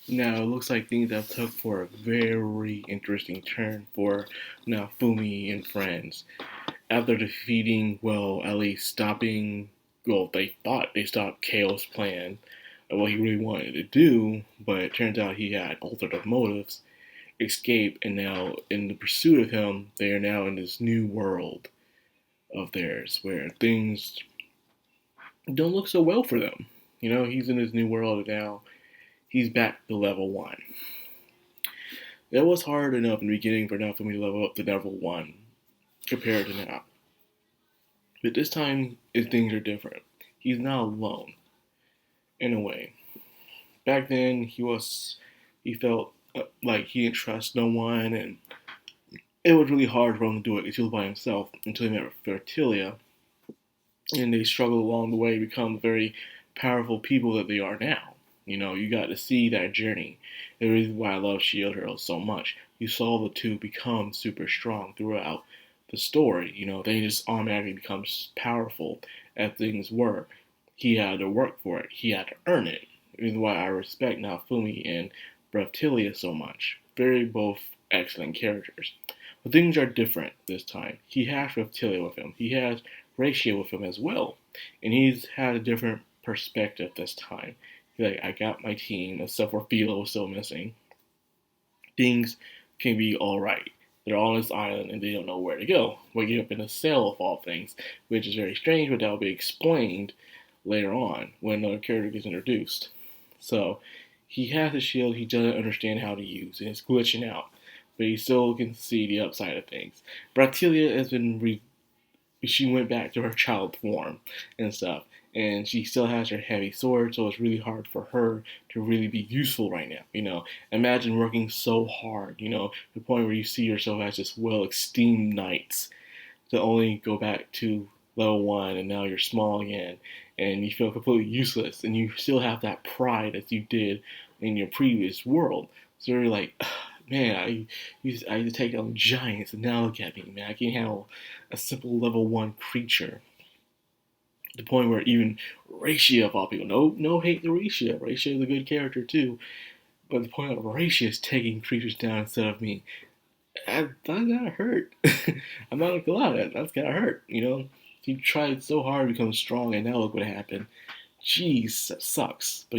Now it looks like things have took for a very interesting turn for now Fumi and friends. After defeating, well, at least stopping, well, they thought they stopped Kale's plan of what he really wanted to do, but it turns out he had alternative motives, escape, and now in the pursuit of him, they are now in this new world of theirs where things don't look so well for them. He's in his new world now. He's back to level one. It was hard enough in the beginning for now for me to level up to level one compared to now. But this time, things are different. He's not alone, in a way. Back then, he felt like he didn't trust no one, and it was really hard for him to do it because he was by himself until he met Fertilia, and they struggled along the way to become very powerful people that they are now. You got to see that journey. The reason why I love Shield Heroes so much. You saw the two become super strong throughout the story. They just automatically become powerful as things were. He had to work for it. He had to earn it. The reason why I respect Naofumi and Brevtilia so much. Very both excellent characters. But things are different this time. He has Brevtilia with him. He has Ratio with him as well. And he's had a different perspective this time. He's like, I got my team, except for Philo is still missing. Things can be alright. They're all on this island and they don't know where to go. Waking up in a cell of all things, which is very strange, but that'll be explained later on when another character gets introduced. So he has a shield he doesn't understand how to use, and it's glitching out, but he still can see the upside of things. Bratilia has been she went back to her child form and stuff. And she still has her heavy sword, so it's really hard for her to really be useful right now. Imagine working so hard, to the point where you see yourself as just well-esteemed knights, to only go back to level one, and now you're small again, and you feel completely useless, and you still have that pride as you did in your previous world. So you're like, man, I used to take on giants, and now look at me, man. I can handle a simple level one creature. The point where even Ratio of all people, no hate to Ratio. Ratio is a good character too, but the point of Ratio is taking creatures down instead of me. That's gotta hurt. I'm not gonna lie, that's gotta hurt. He tried so hard to become strong, and now look what happened. Jeez, that sucks. But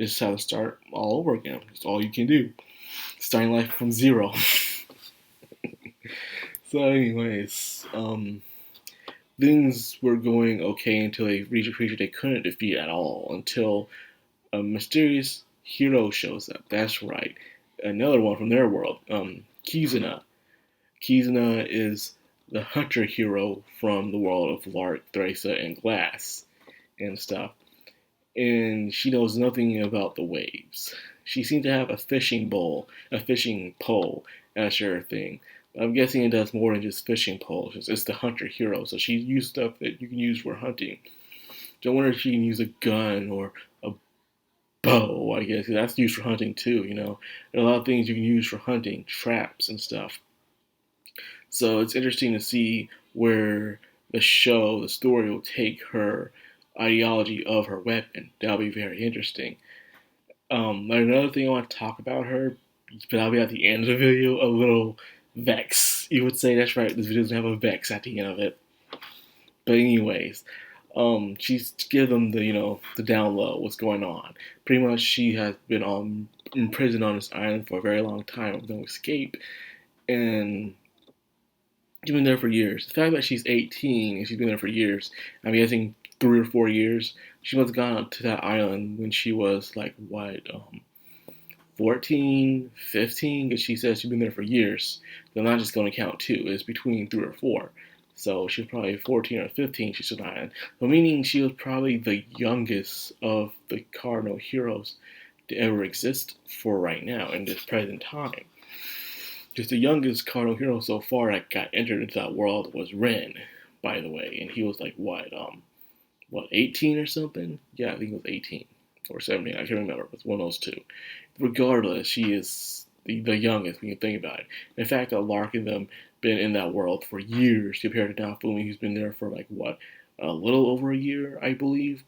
just have to start all over again. It's all you can do. Starting life from zero. So, anyways, things were going okay until they reached a creature they couldn't defeat at all. Until a mysterious hero shows up. That's right, another one from their world. Kizuna. Kizuna is the hunter hero from the world of Lark, Thracia, and Glass and stuff. And she knows nothing about the waves. She seems to have a fishing pole as her thing. But I'm guessing it does more than just fishing poles. It's the hunter hero, so she used stuff that you can use for hunting. So I wonder if she can use a gun or a bow, I guess, 'cause that's used for hunting too, There are a lot of things you can use for hunting, traps and stuff. So it's interesting to see where the story will take her ideology of her weapon. That'll be very interesting. Another thing I want to talk about her, but that'll be at the end of the video, a little Vex. You would say that's right, this video doesn't have a Vex at the end of it. But anyways, she's give them the down low, what's going on. Pretty much she has been imprisoned on this island for a very long time with no escape, and she's been there for years. The fact that she's 18 and she's been there for years, I'm guessing 3 or 4 years, she must have gone to that island when she was like, what, 14, 15? Because she says she's been there for years. So I'm not just going to count two, it's between 3 or 4. So she was probably 14 or 15, she's on the island. So meaning she was probably the youngest of the cardinal heroes to ever exist for right now in this present time. Just the youngest cardinal hero so far that got entered into that world was Ren, by the way, and he was like what 18 or something? Yeah, I think it was 18 or 17. I can't remember. It was one of those two. Regardless, she is the youngest when you think about it. In fact, Lark and them been in that world for years compared to Naofumi, who's been there for like what, a little over a year, I believe.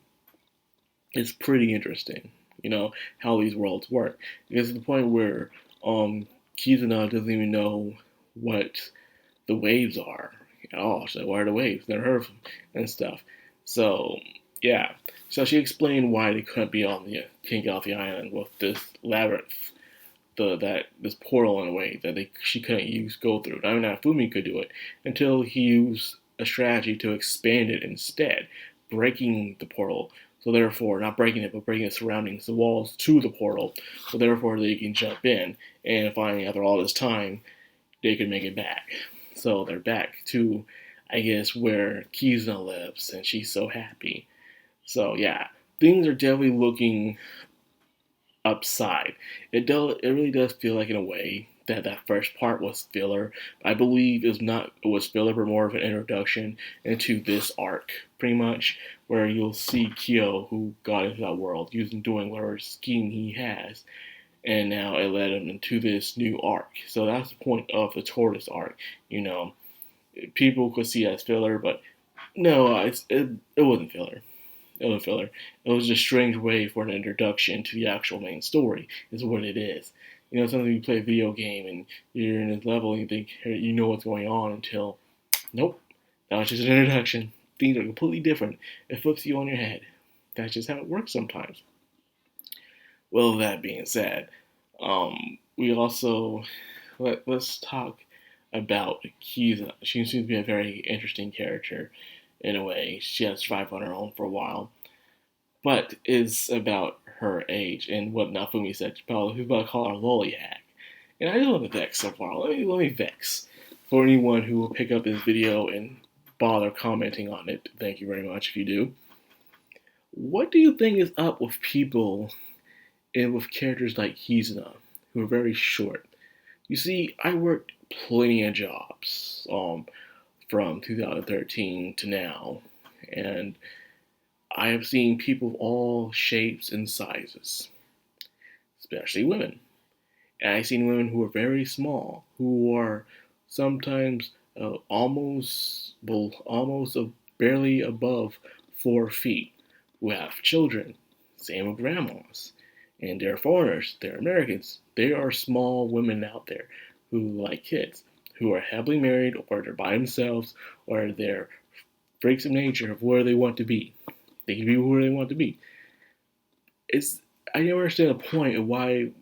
It's pretty interesting. how these worlds work. Because to the point where Kizuna doesn't even know what the waves are at all. She's like, what are the waves? Never heard of them and stuff. So yeah. So she explained why they couldn't be on the can't get off the island with this labyrinth, this portal in a way that she couldn't go through. I mean, Fumi could do it until he used a strategy to expand it instead, breaking the portal. So therefore, not breaking it, but breaking the surroundings, the walls to the portal. So therefore, they can jump in, and finally, after all this time, they can make it back. So they're back to, I guess, where Kizuna lives, and she's so happy. So yeah, things are definitely looking upside. It really does feel like in a way that first part was filler. I believe it was filler, but more of an introduction into this arc, pretty much, where you'll see Kyo, who got into that world, doing whatever scheme he has, and now it led him into this new arc. So that's the point of the tortoise arc. People could see it as filler, but no, it wasn't filler. It was filler. It was a strange way for an introduction to the actual main story, is what it is. Sometimes you play a video game and you're in this level and you think you know what's going on until, nope, that was just an introduction. Things are completely different. It flips you on your head. That's just how it works sometimes. Well, that being said, we also let's talk about Kiza. She seems to be a very interesting character in a way. She has survived on her own for a while, but is about her age and what Nafumi said. Who's about to call her lolly hack. And I just want to vex so far. Let me vex for anyone who will pick up this video and bother commenting on it. Thank you very much if you do. What do you think is up with people and with characters like Kizuna, who are very short? You see, I worked plenty of jobs from 2013 to now, and I have seen people of all shapes and sizes, especially women. And I've seen women who are very small, who are sometimes almost barely above 4 feet, who have children. Same with grandmas. And they're foreigners, they're Americans. There are small women out there who like kids, who are happily married, or they're by themselves, or they're freaks of nature of where they want to be. They can be where they want to be. I never understand the point of why,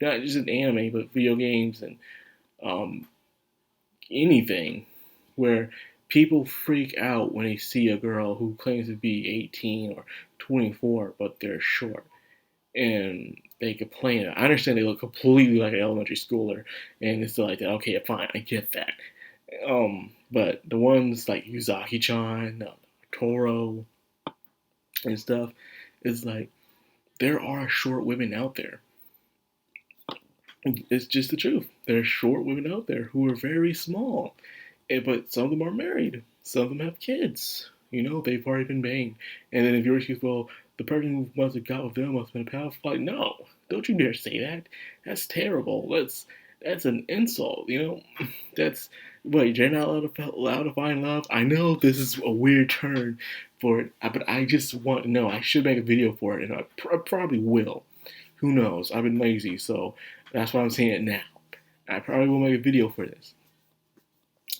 not just in anime, but video games and um, anything, where people freak out when they see a girl who claims to be 18 or 24, but they're short. And they complain. I understand they look completely like an elementary schooler, and it's like that. Okay, fine, I get that. But the ones like Yuzaki-chan, Toro, and stuff, is like there are short women out there. It's just the truth. There are short women out there who are very small, but some of them are married. Some of them have kids. They've already been banged. And then if you're accused, well, the person who must have got with them must have been a pedophile. Like, no, don't you dare say that. That's terrible. That's an insult. That's what you're not allowed to find love. I know this is a weird turn for it, but I just want to know. I should make a video for it, and I probably will. Who knows? I've been lazy, so that's why I'm saying it now. I probably will make a video for this,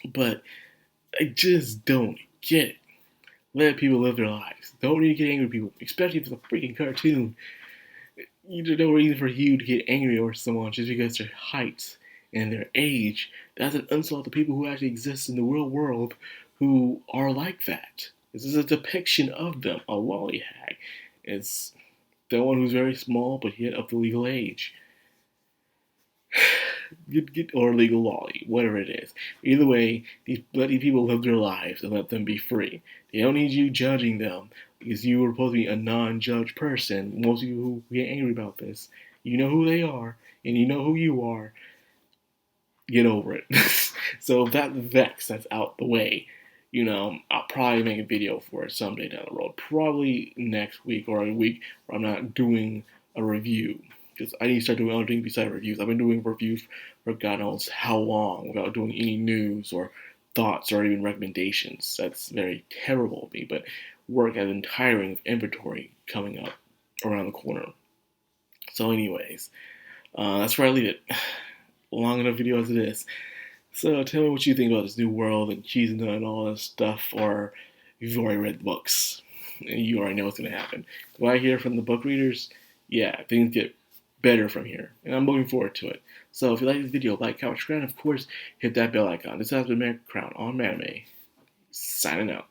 but I just don't get it. Let people live their lives. Don't need to get angry with people, especially if it's a freaking cartoon. There's no reason for you to get angry over someone just because their height and their age. That's an insult to people who actually exist in the real world who are like that. This is a depiction of them, a lollyhag. It's the one who's very small but yet of the legal age. Or legal lolly, whatever it is. Either way, let these people live their lives and let them be free. They don't need you judging them because you are supposed to be a non-judge person. Most of you who get angry about this, you know who they are and you know who you are. Get over it. So that vex that's out the way. I'll probably make a video for it someday down the road. Probably next week or a week where I'm not doing a review. Because I need to start doing other things besides reviews. I've been doing reviews for God knows how long without doing any news or thoughts or even recommendations. That's very terrible of me, but work has been tiring with inventory coming up around the corner. So anyways, that's where I leave it. Long enough video as it is. So tell me what you think about this new world and cheese and all this stuff, or if you've already read the books and you already know what's going to happen. What I hear from the book readers, yeah, things get better from here, and I'm looking forward to it. So if you like this video, like, comment, subscribe, and of course, hit that bell icon. This has been Madcrown on Anime, signing out.